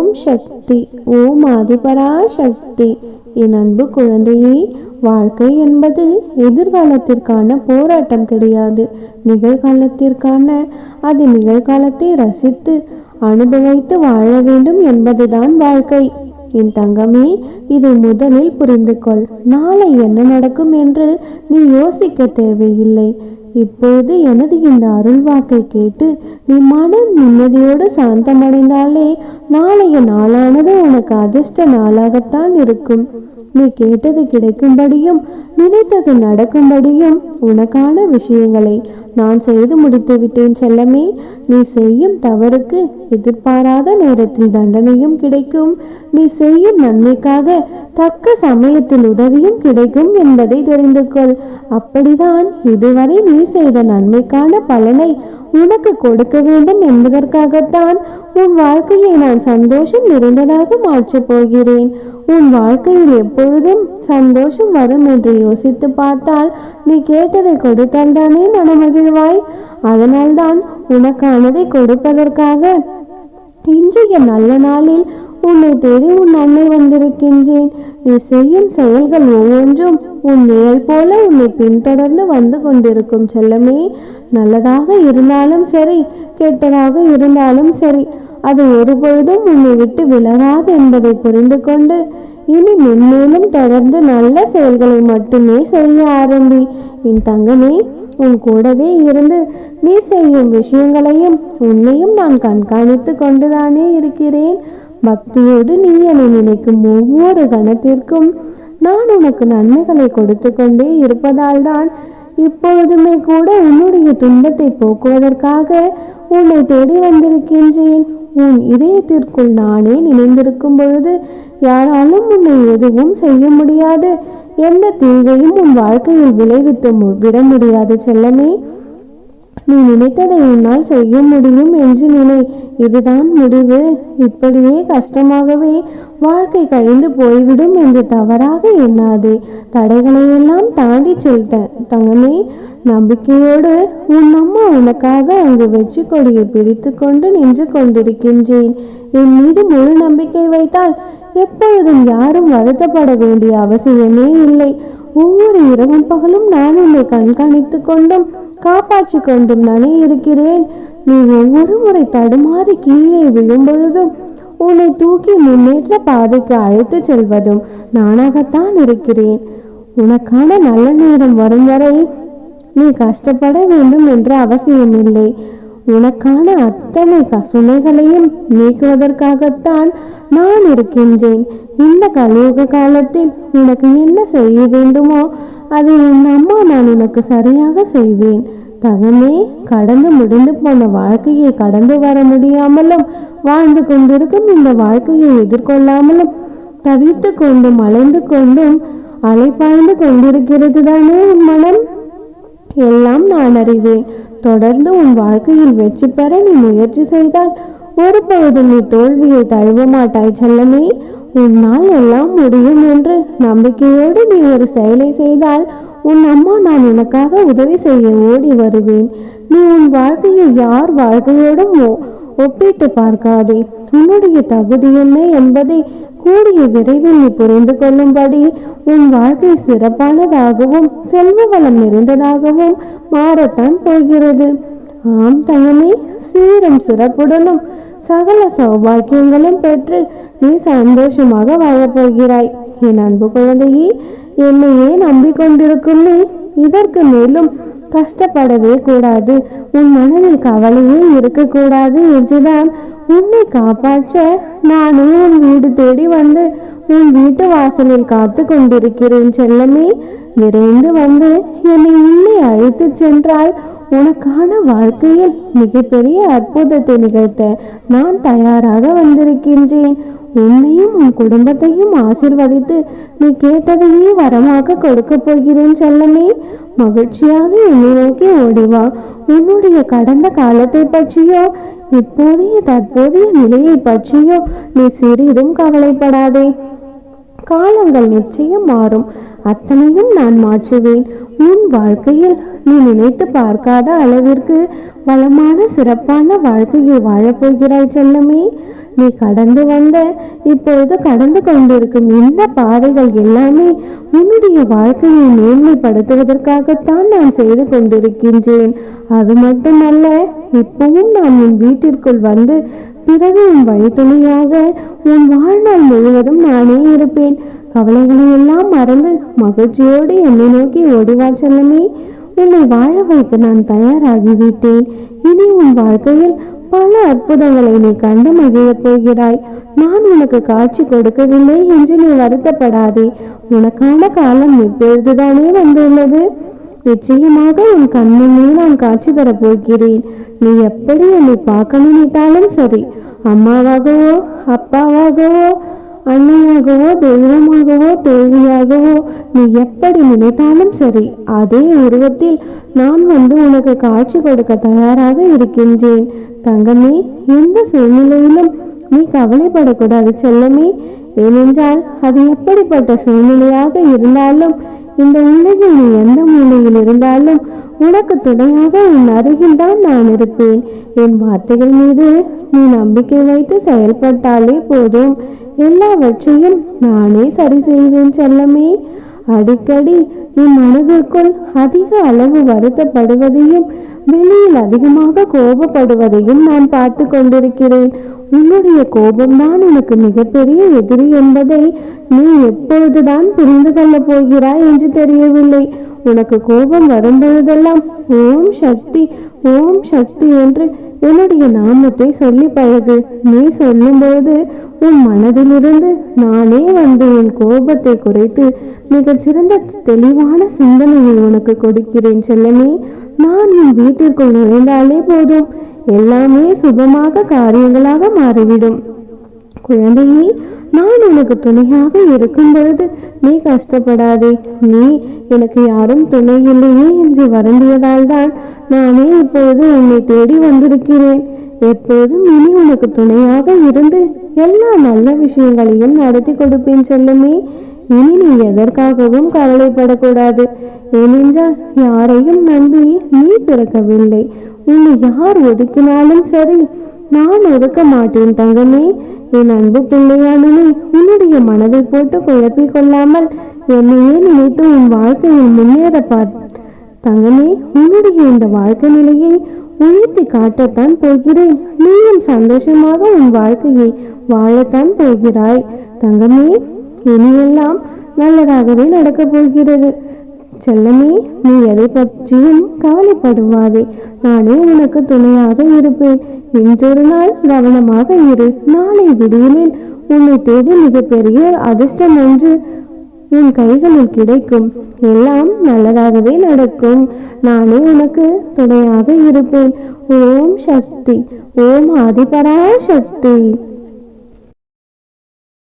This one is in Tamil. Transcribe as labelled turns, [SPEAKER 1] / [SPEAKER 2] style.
[SPEAKER 1] ஓம் சக்தி, ஓம் ஆதிபரா சக்தி. என் அன்பு குழந்தையே, வாழ்க்கை என்பது எதிர்காலத்திற்கான போராட்டம் கிடையாது, நிகழ்காலத்திற்கான. அது நிகழ்காலத்தை ரசித்து அனுபவித்து வாழ வேண்டும் என்பதுதான் வாழ்க்கை. என் தங்கமே, இதை முதலில் புரிந்து கொள். நாளை என்ன நடக்கும் என்று நீ யோசிக்க தேவையில்லை. இப்போது எனது இந்த அருள் வாக்கை கேட்டு நீ மன நிம்மதியோடு சாந்தமடைந்தாலே நாளைய நாளானது உனக்கு அதிர்ஷ்ட நாளாகத்தான் இருக்கும். நீ கேட்டது கிடைக்கும்படியும் நினைத்தது நடக்கும்படியும் உனக்கான விஷயங்களை நான் செய்து முடித்து விட்டேன் செல்லமே. நீ செய்யும் தவறுக்கு எதிர்பாராத நேரத்தில் தண்டனையும் கிடைக்கும். நீ செய்யும் நன்மைக்காக தக்க சமயத்தில் உதவியும் கிடைக்கும் என்பதை தெரிந்து கொள். அப்படிதான் இதுவரை நீ செய்த நன்மைக்கான பலனை உனக்கு கொடுக்க வேண்டும் என்பதற்காகத்தான் உன் வாழ்க்கையை நான் சந்தோஷம் நிறைந்ததாக மாற்றப் போகிறேன். உன் வாழ்க்கையில் எப்பொழுதும் சந்தோஷம் வரும் என்று யோசித்து பார்த்தால் நீ கேட்டதை கொடுத்தால் தானே மனமகிழ்வாய். அதனால்தான் உனக்கானதை கொடுப்பதற்காக இன்றைய நல்ல நாளில் உன்னை தேடி உன் அன்னை வந்திருக்கின்றேன். நீ செய்யும் செயல்கள் ஒவ்வொன்றும் உன் நிழல் போல உன்னை பின்தொடர்ந்து வந்து கொண்டிருக்கும் செல்லமே. நல்லதாக இருந்தாலும் சரி, கெட்டதாக இருந்தாலும் சரி, அது ஒருபொழுதும் உன்னை விட்டு விலகாது என்பதை புரிந்து கொண்டு இனி மென்மேலும் தொடர்ந்து நல்ல செயல்களை மட்டுமே செய்ய ஆரம்பி. என் தங்கமே, உன் கூடவே இருந்து நீ செய்யும் விஷயங்களையும் உன்னையும் நான் கண்காணித்து கொண்டுதானே இருக்கிறேன். பக்தியோடு நீ என்னை நினைக்கும் ஒவ்வொரு கணத்திற்கும் நான் உனக்கு நன்மைகளை கொடுத்து கொண்டே இருப்பதால் தான் இப்பொழுதுமே கூட உன்னுடைய துன்பத்தை போக்குவதற்காக உன்னை தேடி வந்திருக்கின்றேன். உன் இதயத்திற்குள் நானே நினைந்திருக்கும் பொழுது யாராலும் உன்னை எதுவும் செய்ய முடியாது. எந்த தீங்கையும் உன் வாழ்க்கையில் விளைவித்து விட முடியாது செல்லமே. நீ நினைத்ததை உன்னால் செய்ய முடியும் என்று நினை. இதுதான் முடிவு. இப்படியே கஷ்டமாகவே வாழ்க்கை கழிந்து போய்விடும் என்று தவறாக எண்ணாதே. தடைகளை எல்லாம் தாண்டி செல்த தங்கமே. நம்பிக்கையோடு உன் அம்மா உனக்காக அங்கு வெற்றி கொடியை பிடித்து கொண்டு நின்று கொண்டிருக்கின்றேன். என் மீது முழு நம்பிக்கை வைத்தால் எப்பொழுதும் யாரும் வருத்தப்பட வேண்டிய அவசியமே இல்லை. ஒவ்வொரு இரவும் பகலும் நான் உன்னை கண்காணித்து கொண்டும் காப்பாற்றி கொண்டும் நானே இருக்கிறேன். நீ ஒவ்வொரு முறை தடுமாறி கீழே விழும் பொழுதும் உன்னை தூக்கி முன்னேற்ற பாதைக்கு அழைத்து செல்வதும் நானாகத்தான் இருக்கிறேன். உனக்கான நல்ல நேரம் வரும் வரை நீ கஷ்டப்பட வேண்டும் என்ற அவசியமில்லை. உனக்கான அத்தனை சுமைகளையும் நீக்குவதற்காகத்தான் நான் இருக்கின்றேன். இந்த கலியுக காலத்தில் உனக்கு என்ன செய்ய வேண்டுமோ அதை உன் அம்மா நான் உனக்கு சரியாக செய்வேன். தகமே, கடந்து முடிந்து போன வாழ்க்கையை கடந்து வர முடியாமலும் வாழ்ந்து கொண்டிருக்கும் இந்த வாழ்க்கையை எதிர்கொள்ளாமலும் தவித்து கொண்டும் அலைந்து கொண்டும் அலைப்பாய்ந்து கொண்டிருக்கிறது தானே உன் மனம். எல்லாம் நான் அறிவேன். தொடர்ந்து உன் வாழ்க்கையில் வெற்றி பெற நீ முயற்சி செய்தால் ஒருபொழுதும் நீ தோல்வியை தழுவ மாட்டாய் செல்லமே. உன்னால் எல்லாம் முடியும் என்று நம்பிக்கையோடு நீ ஒரு செயலை செய்தால் உன் அம்மா நான் உனக்காக உதவி செய்ய ஓடி வருவேன். நீ உன் வாழ்க்கையை யார் வாழ்க்கையோடும் ஒப்பிட்டு பார்க்காதே. உன்னுடைய தகுதி என்ன என்பதை கூடிய விரைவில் நீ புரிந்து கொள்ளும்படி உன் வாழ்க்கை சிறப்பானதாகவும் செல்வ வளம் நிறைந்ததாகவும் மாறத்தான் போகிறது. ஆம் தங்கமே, சீரும் சிறப்புடனும் சகல சௌபாக்கியங்களும் பெற்று நீ சந்தோஷமாக வாழப்போகிறாய். என் அன்பு குழந்தையே, என்னையே நம்பிக்கொண்டிருக்கும் நீ இதற்கு மேலும் கஷ்டப்படவே கூடாது. உன் மனதில் கவலையே இருக்கக்கூடாது என்றுதான் உன்னை காப்பாற்ற நானே உன் வீடு தேடி வந்து உன் வீட்டு வாசலில் காத்து கொண்டிருக்கிறேன் செல்லமே. விரைந்து வந்து என்னை உள்ளே அழைத்து சென்றால் உனக்கான வாழ்க்கையில் மிகப்பெரிய அற்புதத்தை நிகழ்த்த நான் தயாராக வந்திருக்கின்றேன். உன்னையும் உன் குடும்பத்தையும் ஆசிர்வதித்து நீ கேட்டதையே வரமாக கொடுக்க போகிறேன் செல்லமே. மகிழ்ச்சியாக என்னை நோக்கி ஓடிவா. உன்னுடைய கடந்த காலத்தை பற்றியோ இப்போதைய தற்போதைய நிலையை பற்றியோ நீ சிறிதும் கவலைப்படாதே. காலங்கள் நிச்சயம் மாறும். அத்தனையும் நான் மாற்றுவேன். உன் வாழ்க்கையில் நீ நினைத்து பார்க்காத அளவிற்கு வளமான சிறப்பான வாழ்க்கையை வாழப்போகிறாய் செல்லமே. நீ கடந்து வந்த இப்பொழுது கடந்து கொண்டிருக்கும் இந்த பாதைகள் எல்லாமே உன்னுடைய வாழ்க்கையை மேன்மைப்படுத்துவதற்காகத்தான் நான் செய்து கொண்டிருக்கின்றேன். அது மட்டுமல்ல, இப்பவும் நான் உன் வீட்டிற்குள் வந்து பிறகு உன் வழித்துணையாக உன் வாழ்நாள் முழுவதும் நானே இருப்பேன். கவலைகளை எல்லாம் மறந்து மகிழ்ச்சியோடு என்னை நோக்கி ஓடிவா செல்லமே. உன்னை வாழ வைக்க நான் தயாராகிவிட்டேன். இனி உன் வாழ்க்கையில் பல அற்புதங்களை நீ கண்டு மகிழப் போகிறாய். நான் உனக்கு காட்சி கொடுக்கவில்லை என்று நீ வருத்தப்படாதே. உனக்கான காலம் எப்பொழுதுதானே வந்துள்ளது. நிச்சயமாக உன் கண்முன்னே நான் காட்சி தரப் போகிறேன். நீ எப்படி என்னை பார்க்க நினைத்தாலும் சரி, அம்மாவாகவோ அப்பாவாகவோ அன்னையாகவோ தெய்வமாகவோ தோழியாகவோ நீ எப்படி நினைத்தாலும் சரி, அதே உருவத்தில் நான் வந்து உனக்கு காட்சி கொடுக்க தயாராக இருக்கின்றேன். தங்கமே, எந்த சூழ்நிலையிலும் நீ கவலைப்படக்கூடாது செல்லமே. ஏனென்றால் அது எப்படிப்பட்ட சூழ்நிலையாக இருந்தாலும், இந்த உலகில் நீ எந்த மூலையில் இருந்தாலும் உனக்கு துணையாக உன் அருகில் தான் நான் இருப்பேன். என் வார்த்தைகள் மீது நீ நம்பிக்கை வைத்து செயல்பட்டாலே போதும், எல்லாவற்றையும் நானே சரி செய்வேன் செல்லமே. அடிக்கடி நீ மனதிற்குள் அதிக அளவு வருத்தப்படுவதையும் வெளியில் அதிகமாக கோபப்படுவதையும் நான் பார்த்து கொண்டிருக்கிறேன். உன்னுடைய கோபம்தான் உனக்கு மிகப்பெரிய எதிரி என்பதை நீ எப்பொழுதுதான் புரிந்து கொள்ளப் போகிறாய் என்று தெரியவில்லை. உனக்கு கோபம் வரும்பொழுதெல்லாம் ஓம் சக்தி, ஓம் சக்தி என்று என்னுடைய நாமத்தை சொல்லி பழகு. நீ சொல்லும்போது உன் மனதிலிருந்து நானே வந்து உன் கோபத்தை குறைத்து மிகச்சிறந்த தெளிவான சிந்தனையை உனக்கு கொடுக்கிறேன் செல்லமே. நான் உன் வீட்டிற்குள் நுழைந்தாலே போதும், எல்லாமே சுபமாக காரியங்களாக மாறிவிடும். குழந்தையே, நான் உனக்கு துணையாக இருக்கும் பொழுது நீ கஷ்டப்படாதே. நீ எனக்கு யாரும் துணை இல்லையே என்று வருந்தியதால் தான் நானே இப்பொழுது உன்னை தேடி வந்திருக்கிறேன். எப்போதும் இனி உனக்கு துணையாக இருந்து எல்லா நல்ல விஷயங்களையும் நடத்தி கொடுப்பேன் செல்லமே. இனி நீ எதற்காகவும் கவலைப்படக்கூடாது. ஏனென்றால் யாரையும் நம்பி நீ பிறக்கவில்லை. உன்னை யார் ஒதுக்கினாலும் சரி, நான் ஒதுக்க மாட்டேன் தங்கமே. என் அன்பு பிள்ளையானே, உன்னுடைய மனதை போட்டு குழப்பிக் கொள்ளாமல் என்னையே நினைத்து உன் வாழ்க்கையில் முன்னேறப்பார் தங்கமே. உன்னுடைய இந்த வாழ்க்கை நிலையை உயர்த்தி காட்டத்தான் போகிறேன். நீயும் சந்தோஷமாக உன் வாழ்க்கையை வாழத்தான் போகிறாய் தங்கமே. இனியெல்லாம் நல்லதாகவே நடக்கப் போகிறது செல்லமே. நீ எதை பற்றியும் கவலைப்படுவாதே. நானே உனக்கு துணையாக இருப்பேன். இன்றொரு நாள் கவனமாக இரு. நாளை விடியலில் உன்னை தேடி மிகப்பெரிய அதிர்ஷ்டம் ஒன்று உன் கைகளில் கிடைக்கும். எல்லாம் நல்லதாகவே நடக்கும். நானே உனக்கு துணையாக இருப்பேன். ஓம் சக்தி, ஓம் ஆதிபராசக்தி.